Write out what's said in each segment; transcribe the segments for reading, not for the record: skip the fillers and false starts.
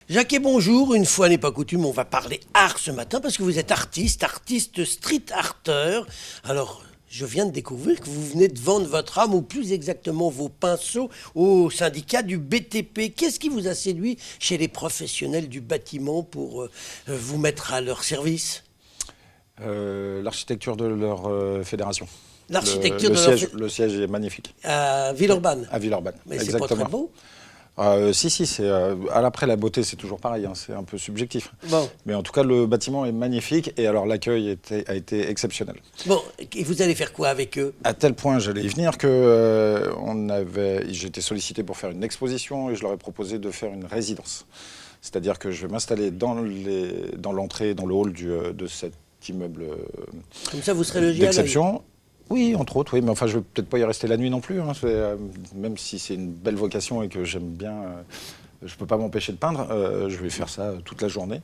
Jacquet, bonjour. Une fois n'est pas coutume, on va parler art ce matin parce que vous êtes artiste street arteur. Alors, je viens de découvrir que vous venez de vendre votre âme, ou plus exactement vos pinceaux, au syndicat du BTP. Qu'est-ce qui vous a séduit chez les professionnels du bâtiment pour vous mettre à leur service? L'architecture de leur fédération. L'architecture Le siège est magnifique. À Villeurbanne. À Villeurbanne, Mais c'est exactement. pas très beau. Si, c'est après la beauté, c'est toujours pareil, hein, c'est un peu subjectif. Bon. Mais en tout cas, le bâtiment est magnifique et alors l'accueil a été exceptionnel. Bon, et vous allez faire quoi avec eux? À tel point, j'allais y venir que j'ai été sollicité pour faire une exposition et je leur ai proposé de faire une résidence. C'est-à-dire que je vais m'installer dans l'entrée, dans le hall de cet immeuble Comme ça, vous serez logé à l'œil. d'exception. Oui, entre autres, oui, mais enfin, je ne vais peut-être pas y rester la nuit non plus, hein, même si c'est une belle vocation et que j'aime bien, je ne peux pas m'empêcher de peindre, je vais faire ça toute la journée,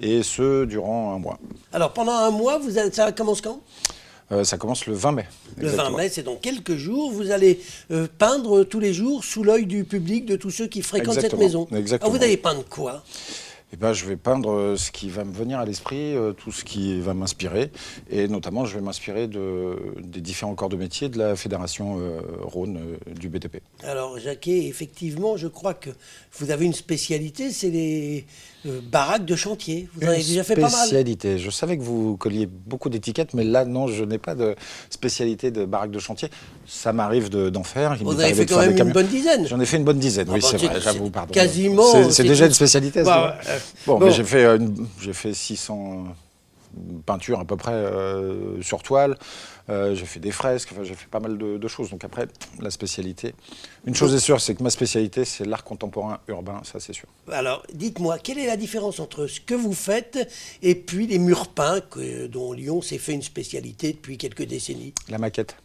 et ce, durant un mois. Alors, pendant un mois, ça commence quand? Ça commence le 20 mai. Le Exactement. 20 mai, c'est dans quelques jours. Vous allez peindre tous les jours sous l'œil du public, de tous ceux qui fréquentent cette Exactement, maison. exactement. Alors, vous allez peindre quoi? Eh ben, je vais peindre ce qui va me venir à l'esprit, tout ce qui va m'inspirer. Et notamment, je vais m'inspirer des différents corps de métier de la Fédération Rhône du BTP. Alors, Jacquet, effectivement, je crois que vous avez une spécialité, c'est les baraques de chantier. Vous en avez déjà fait pas mal. Spécialité. Je savais que vous colliez beaucoup d'étiquettes, mais là, non, je n'ai pas de spécialité de baraque de chantier. Ça m'arrive d'en faire. Vous avez fait quand même une bonne dizaine. J'en ai fait une bonne dizaine, oui, bah, c'est vrai, j'avoue, pardon. Quasiment. C'est déjà une spécialité, Bah, bon, bon. mais j'ai fait 600 peintures à peu près sur toile. J'ai fait des fresques, enfin, j'ai fait pas mal de choses. Donc après, la spécialité. Une chose est sûre, c'est que ma spécialité, c'est l'art contemporain urbain, ça c'est sûr. Alors, dites-moi, quelle est la différence entre ce que vous faites et puis les murs peints dont Lyon s'est fait une spécialité depuis quelques décennies? La maquette.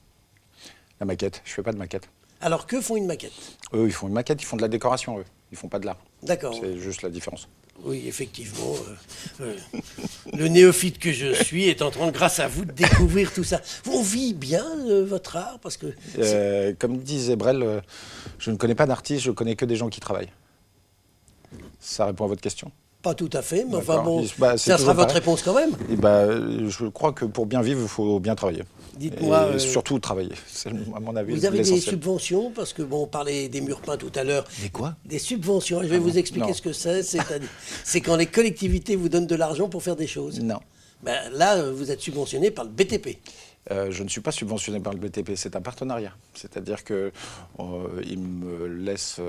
La maquette. Je fais pas de maquette. Alors, que font une maquette? Eux, ils font une maquette, ils font de la décoration, eux. Ils font pas de l'art. D'accord. C'est juste la différence. Oui, effectivement. Le néophyte que je suis est en train, grâce à vous, de découvrir tout ça. On vit bien votre art parce que... Comme disait Brel, je ne connais pas d'artistes, je connais que des gens qui travaillent. Ça répond à votre question? Pas tout à fait, mais enfin D'accord. bon, Bah, ça sera votre réponse quand même. Et je crois que pour bien vivre, il faut bien travailler. Dites-moi... Et surtout travailler, c'est à mon avis vous avez des l'essentiel. subventions, parce que bon, on parlait des murs peints tout à l'heure. Des quoi? Des subventions, je vais vous expliquer Non. ce que c'est. C'est quand les collectivités vous donnent de l'argent pour faire des choses. Non. Ben, là, vous êtes subventionné par le BTP. Je ne suis pas subventionné par le BTP, c'est un partenariat. C'est-à-dire qu'ils me laissent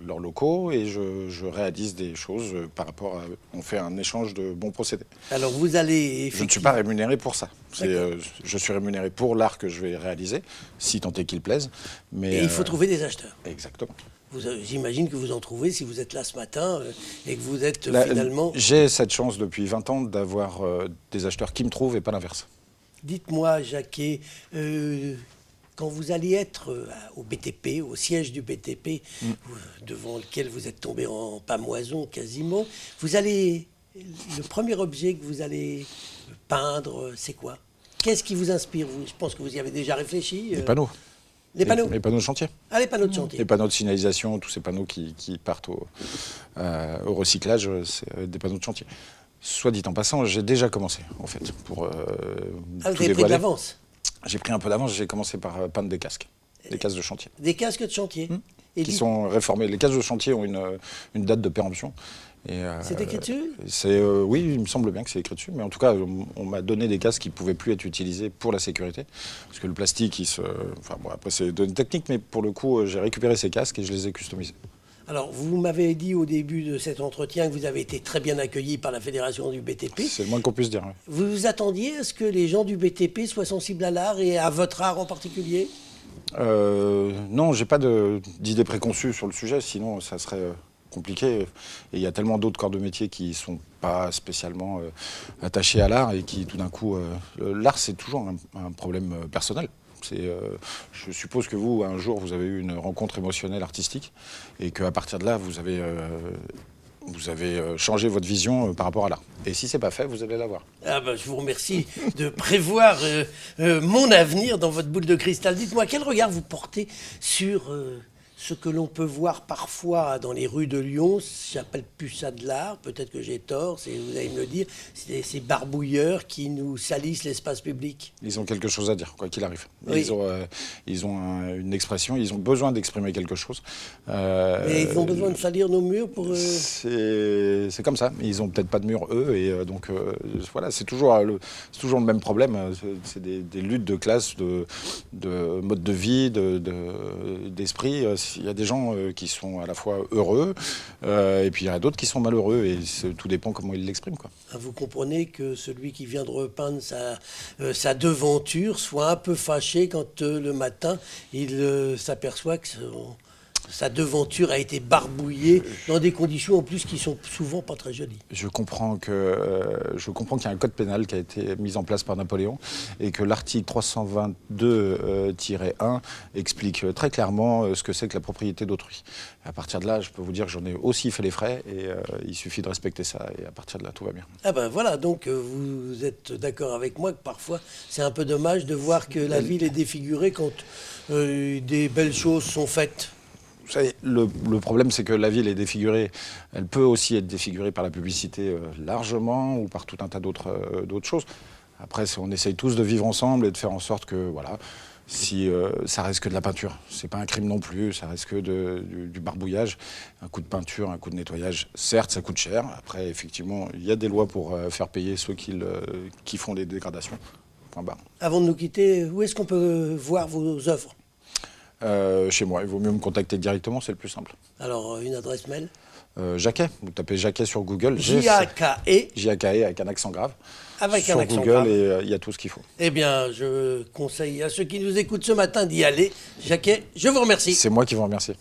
leurs locaux et je réalise des choses par rapport à... On fait un échange de bons procédés. Alors vous allez... Je ne suis pas rémunéré pour ça. Je suis rémunéré pour l'art que je vais réaliser, si tant est qu'il plaise. Mais, Et il faut trouver des acheteurs. Exactement. J'imagine que vous en trouvez si vous êtes là ce matin et que vous êtes finalement... J'ai cette chance depuis 20 ans d'avoir des acheteurs qui me trouvent et pas l'inverse. Dites-moi, Jacquet, quand vous allez être au BTP, au siège du BTP, devant lequel vous êtes tombé en pamoison quasiment, le premier objet que vous allez peindre, c'est quoi? Qu'est-ce qui vous inspire? Je pense que vous y avez déjà réfléchi. Les panneaux. Les panneaux? Les panneaux de chantier. Ah, les panneaux de chantier. Les panneaux de signalisation, tous ces panneaux qui partent au recyclage, c'est des panneaux de chantier. Soit dit en passant, j'ai déjà commencé, en fait, pour vous tout avez pris dévoiler. de l'avance? J'ai pris un peu d'avance, j'ai commencé par peindre des casques de chantier. Des casques de chantier. Et Qui sont réformés. Les casques de chantier ont une date de péremption. C'est écrit dessus? Oui, il me semble bien que c'est écrit dessus, mais en tout cas, on m'a donné des casques qui ne pouvaient plus être utilisés pour la sécurité, parce que le plastique, enfin bon, après c'est données techniques, mais pour le coup, j'ai récupéré ces casques et je les ai customisés. Alors, vous m'avez dit au début de cet entretien que vous avez été très bien accueilli par la fédération du BTP. C'est le moins qu'on puisse dire. Oui. Vous vous attendiez à ce que les gens du BTP soient sensibles à l'art et à votre art en particulier? Non, j'ai pas d'idée préconçue sur le sujet, sinon ça serait compliqué. Et il y a tellement d'autres corps de métier qui ne sont pas spécialement attachés à l'art et qui, tout d'un coup... l'art, c'est toujours un problème personnel. Je suppose que vous, un jour, vous avez eu une rencontre émotionnelle artistique et qu'à partir de là, vous avez changé votre vision par rapport à l'art. Et si c'est pas fait, vous allez l'avoir. Ah ben, je vous remercie de prévoir mon avenir dans votre boule de cristal. Dites-moi, quel regard vous portez sur ce que l'on peut voir parfois dans les rues de Lyon, j'appelle plus ça de l'art, peut-être que j'ai tort, vous allez me le dire, c'est ces barbouilleurs qui nous salissent l'espace public. Ils ont quelque chose à dire, quoi qu'il arrive. Oui. Ils ont une expression, ils ont besoin d'exprimer quelque chose. Mais ils ont besoin de salir nos murs pour... C'est comme ça. Ils n'ont peut-être pas de mur, eux, et donc voilà, c'est toujours le même problème. C'est des luttes de classe, de mode de vie, d'esprit. Il y a des gens qui sont à la fois heureux, et puis il y en a d'autres qui sont malheureux, et tout dépend comment ils l'expriment, quoi. Vous comprenez que celui qui vient de repeindre sa devanture soit un peu fâché quand le matin il s'aperçoit que sa devanture a été barbouillée dans des conditions en plus qui sont souvent pas très jolies. Je comprends qu'il y a un code pénal qui a été mis en place par Napoléon et que l'article 322-1 explique très clairement ce que c'est que la propriété d'autrui. À partir de là, je peux vous dire que j'en ai aussi fait les frais et il suffit de respecter ça et à partir de là, tout va bien. Ah ben voilà, donc vous êtes d'accord avec moi que parfois c'est un peu dommage de voir que la ville est défigurée quand des belles choses sont faites. Vous savez, le problème, c'est que la ville est défigurée. Elle peut aussi être défigurée par la publicité largement ou par tout un tas d'autres choses. Après, on essaye tous de vivre ensemble et de faire en sorte que, voilà, si ça reste que de la peinture, c'est pas un crime non plus, ça reste que du barbouillage. Un coup de peinture, un coup de nettoyage, certes, ça coûte cher. Après, effectivement, il y a des lois pour faire payer ceux qui font des dégradations. Point barre. Avant de nous quitter, où est-ce qu'on peut voir vos œuvres ? Chez moi, il vaut mieux me contacter directement, c'est le plus simple. Alors, une adresse mail ? Jacquet, vous tapez Jacquet sur Google. J-A-K-E. J-A-K-E avec un accent grave. Avec sur un accent Google grave. Et il y a tout ce qu'il faut. Eh bien, je conseille à ceux qui nous écoutent ce matin d'y aller. Jacquet, je vous remercie. C'est moi qui vous remercie.